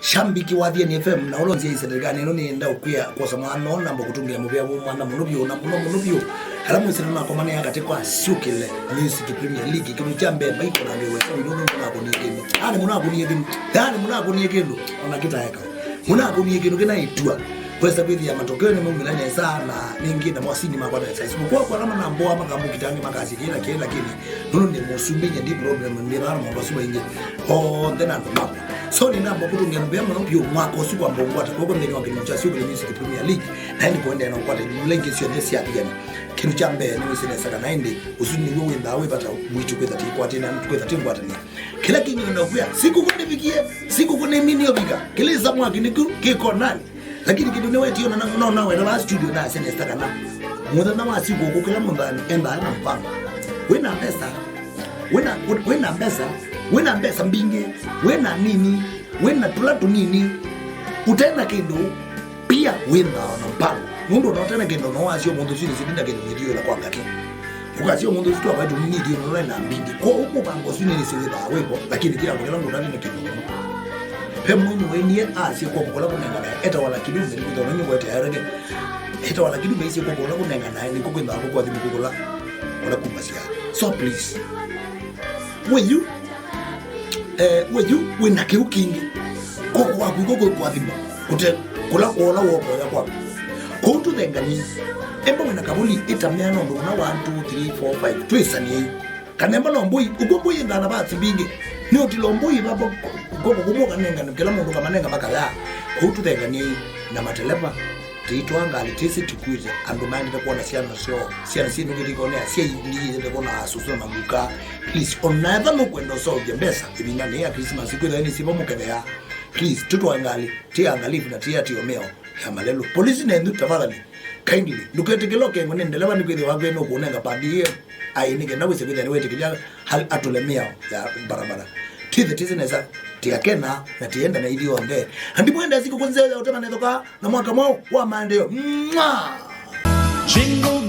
shambiki wa Athiani FM na ulonzi isenderikani ino ni enda ukuya kwa samano namba kutungia mubia mwana munubio na munubio halamu isenana kwa mane yakate kwa Sikukuu Music Premier League kimu chambe baiko na ngewe so ino muna kunikenu ani muna kunikenu yani muna kunikenu ona kita yaka muna kunikenu kina itua kwa sababu ya matokeo ni Mungu na Nesa na ningi na mwasini makwa na Nesa kwa kama na mboa makambu kitangi makazi kila lakini nono ni musumbinya ndi problem ndi bana mabasuba ingi tena ndo so ni namba kutungia mbea mwanopio mwako usiku ambongo atakoko ndeni wakinucha Sikukuu Music Premier League na ni kuenda na upate lengi sio ndesi Athiani kinu chambe ni wisene saka naindi usuni wewe ndawe pata mwichu kweza tikwa tena kweza tingwa tena kila kinyo ndakuya Sikukuu nifikie Sikukuu ni mini obika kile samwa kiniku kiko nani lakini kitu ni wewe tiona na wewe na studio na sene saka na muda na Sikukuu kila mundani enda na mpango wena pesa wena pesa mbinge wena nini wena tulatu nini utenda kendo pia wenda na mpango mundu unatenda kendo no asio mundu sini sidinda kendo ndio la kwa kake ukasio mundu situ abatu nini ndio na mbinge kwa huko bango sini ni sile ba wepo lakini kila mmoja ndo ndani na kendo pe mundu wenye asio kwa kola kunengana eta wala kidume ndio nani wote yarege eta wala kidume isi kwa kola kunengana ni kwenda hapo kwa dhimu kola wala kumasia so please wena kiukingi koko waku koko kwa dhimu kute kula kola woko ya kwa kutu thengani emba wena kabuli itamia nombo na 1 2 3 4 5 twisani kanemba lomboi ukomboi ngana batsi bingi ni otilomboi babo koko kumoka nenga kila mundu kamanenga bakala kutu thengani na Mateleva titwanga alitisi tukuze Andu mandi takuwa na siana sino kitikone siya yindi takuwa na asusu na muka please onadha mukwendo so jembesa ivinda ya Christmas ikuwa ni sipo mukebea please tutuangali tia angalifu na tia tiomeo ya malelo polisi na endu tafadhali kindly nuketekeloke ngendelewa nikwezi wagwe no kuonenga padi ainike na wese kwezi wete kilia atulemea ya barabara tizi neza tiakena na tienda na ili onde andi mwenda Sikukuu Nzeo utema nezoka na mwaka mwao wa maendeleo. Jingle